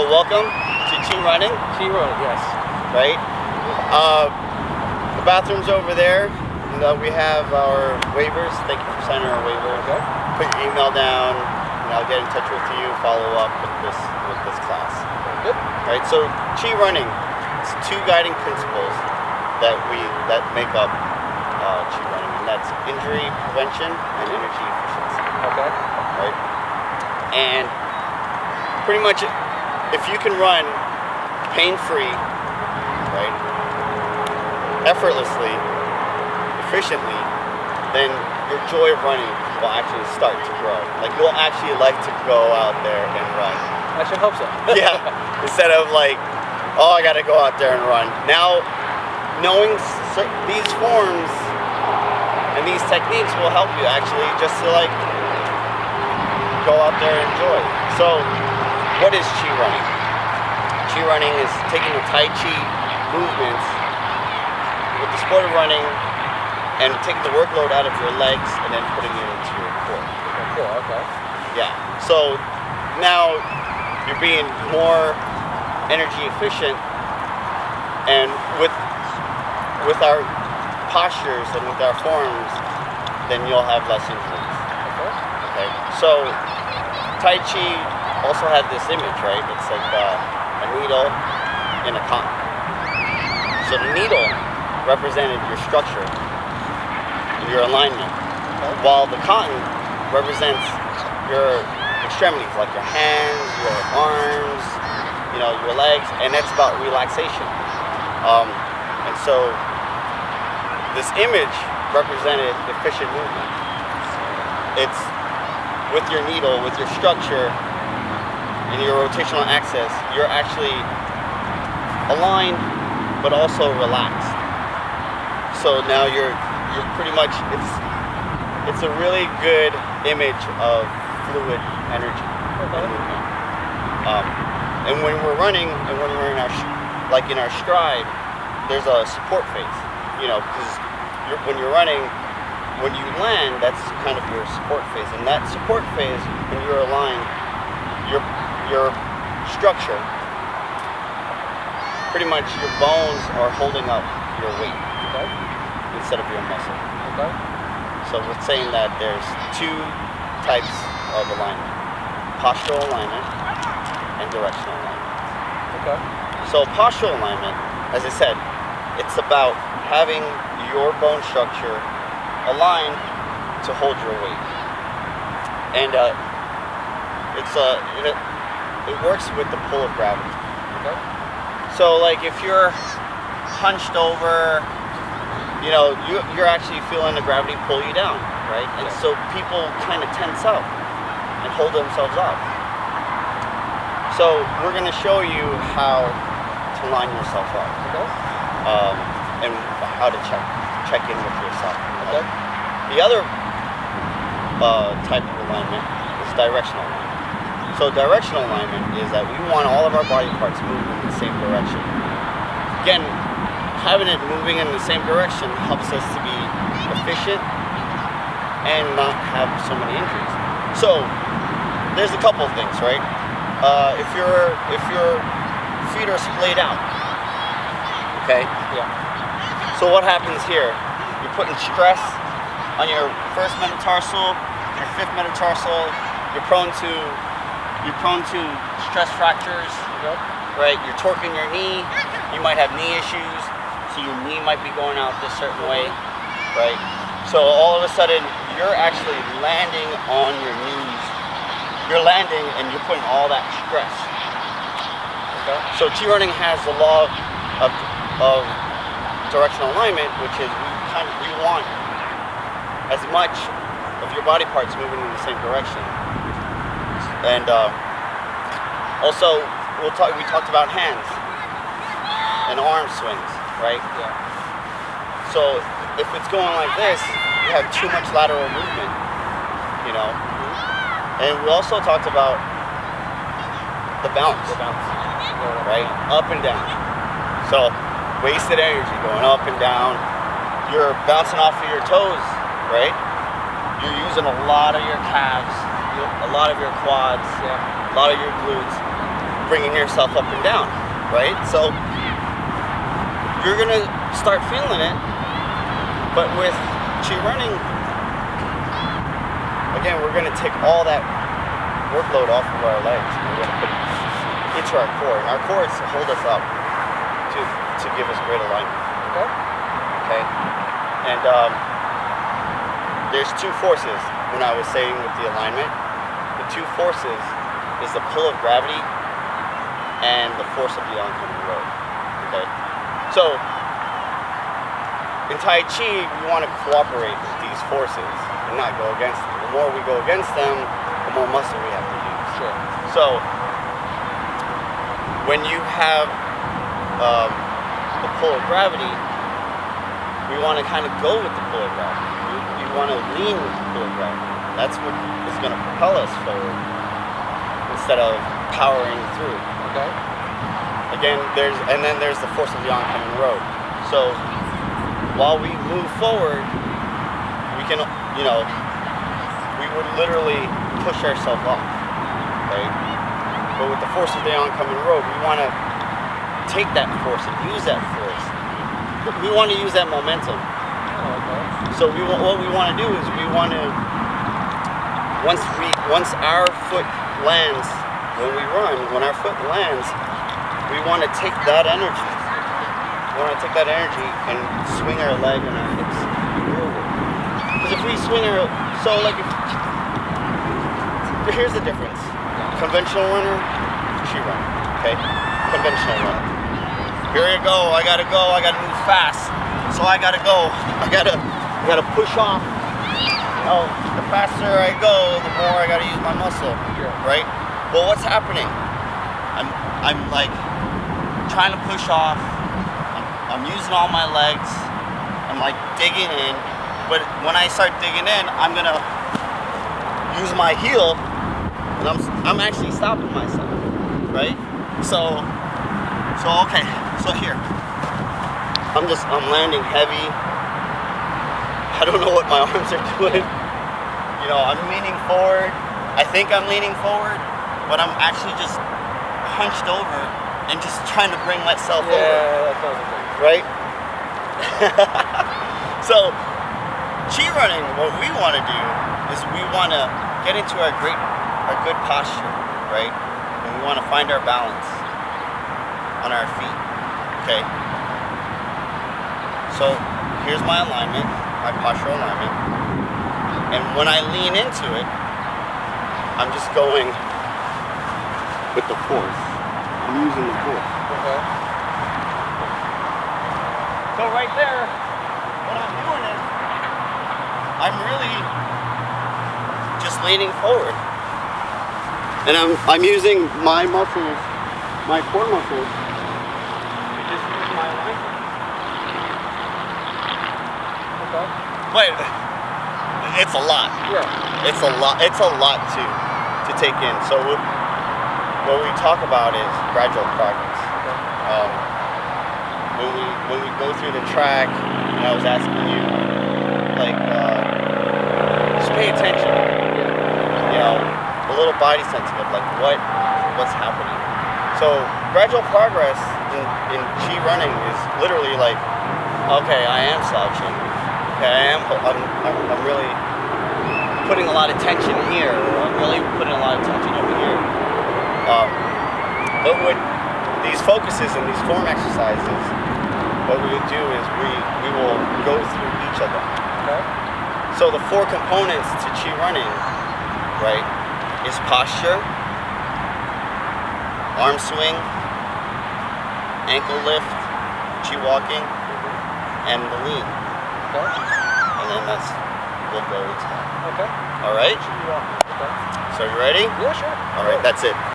So welcome to Chi Running. Chi Running, yes. Right? The bathroom's over there. And, we have our waivers. Thank you for signing our waiver. Okay. Put your email down, and I'll get in touch with you. Follow up with this class. Good. Right. So Chi Running, it's two guiding principles that make up Chi Running, and that's injury prevention and energy efficiency. Okay. Right. And pretty much, if you can run pain-free, right, effortlessly, efficiently, then your joy of running will actually start to grow. Like, you'll actually like to go out there and run. I should hope so. Yeah, instead of like, oh, I gotta go out there and run. Now, knowing these forms and these techniques will help you actually just to like go out there and enjoy. So, what is Chi Running? Chi Running is taking the Tai Chi movements with the sport of running and taking the workload out of your legs and then putting it into your core. Cool, okay. Yeah. So now you're being more energy efficient, and with our postures and with our forms, then you'll have less injuries. Okay. So Tai Chi also had this image, right? It's like a needle in a cotton. So the needle represented your structure, your alignment, while the cotton represents your extremities, like your hands, your arms, your legs, and that's about relaxation. And so this image represented efficient movement. It's with your needle, with your structure, and your rotational axis, you're actually aligned, but also relaxed. So now you're pretty much, it's a really good image of fluid energy and movement. And when we're running and when we're in our stride, there's a support phase, because when you're running, when you land, that's kind of your support phase. And that support phase, when you're aligned, your structure, pretty much your bones are holding up your weight instead of your muscle. Okay. So we're saying that there's two types of alignment: postural alignment and directional alignment. Okay. So postural alignment, as I said, it's about having your bone structure aligned to hold your weight, and it works with the pull of gravity. Okay. So like if you're hunched over, you're actually feeling the gravity pull you down, right? And so people kind of tense up and hold themselves up. So we're going to show you how to line yourself up, and how to check in with yourself. Okay. The other type of alignment is directional alignment. So directional alignment is that we want all of our body parts moving in the same direction. Again, having it moving in the same direction helps us to be efficient and not have so many injuries. So there's a couple of things, right? If your feet are splayed out, okay? Yeah. So what happens here? You're putting stress on your first metatarsal, your fifth metatarsal. You're prone to stress fractures, right? You're torquing your knee. You might have knee issues, so your knee might be going out this certain way, right? So all of a sudden, you're actually landing on your knees. You're landing and you're putting all that stress. Okay. So Chi Running has the law of directional alignment, which is we want as much of your body parts moving in the same direction. And also, we talked about hands and arm swings, right? Yeah. So if it's going like this, you have too much lateral movement, And we also talked about the bounce, right? Up and down. So wasted energy going up and down. You're bouncing off of your toes, right? You're using a lot of your calves, a lot of your quads, a lot of your glutes, bringing yourself up and down, right? So you're gonna start feeling it, but with Chi running, again, we're gonna take all that workload off of our legs. We're gonna put it into our core, and our core is to hold us up, to give us great alignment. Okay. Okay, and there's two forces. When I was saying with the alignment, the two forces is the pull of gravity and the force of the oncoming road. Okay, so in Tai Chi, we want to cooperate with these forces and not go against them. The more we go against them, the more muscle we have to use. Sure. So when you have the pull of gravity, we want to kind of go with the pull of gravity. We want to lean with the pull of gravity. That's what is going to propel us forward instead of powering through. Okay. Again, there's the force of the oncoming road. So while we move forward, we can, we would literally push ourselves off, right? But with the force of the oncoming road, we want to take that force and use that force. We want to use that momentum. Oh, okay. So what we want to do is we want to, once our foot lands, when our foot lands, we want to take that energy. We want to take that energy and swing our leg and our hips forward. Because if we swing here's the difference. Conventional runner, Chi runner, okay? Conventional runner. Here you go, I gotta move fast. So I gotta go, I gotta push off. The faster I go, the more I gotta use my muscle, right? Well, what's happening? I'm like trying to push off. I'm using all my legs. I'm like digging in, but when I start digging in, I'm gonna use my heel, and I'm actually stopping myself, right? So here, I'm landing heavy. I don't know what my arms are doing. I'm leaning forward. I think I'm leaning forward, but I'm actually just hunched over and just trying to bring myself over. Yeah, that sounds amazing. Right? So, Chi running, what we want to do is we want to get into our good posture, right? And we want to find our balance on our feet, okay? So, here's my alignment, my postural alignment. And when I lean into it, I'm just going with the force. I'm using the force. Okay. So right there, what I'm doing is I'm really just leaning forward. And I'm using my muscles, my core muscles, to just use my alignment. Okay. Wait, it's a lot. Yeah. It's a lot to take in. So what we talk about is gradual progress. When we go through the track, and I was asking you, just pay attention. A little body sensitive, like what's happening. So gradual progress in Chi running is literally like, okay, I am slouching. Okay, I'm really putting a lot of tension here. I'm really putting a lot of tension over here. But with these focuses and these form exercises, what we would do is we will go through each of them. Okay. So the four components to Chi running, right, is posture, arm swing, ankle lift, Chi walking, and the lean. Okay. And then we'll go into that. Okay. All right? Okay. So you ready? Yeah, sure. All right, that's it.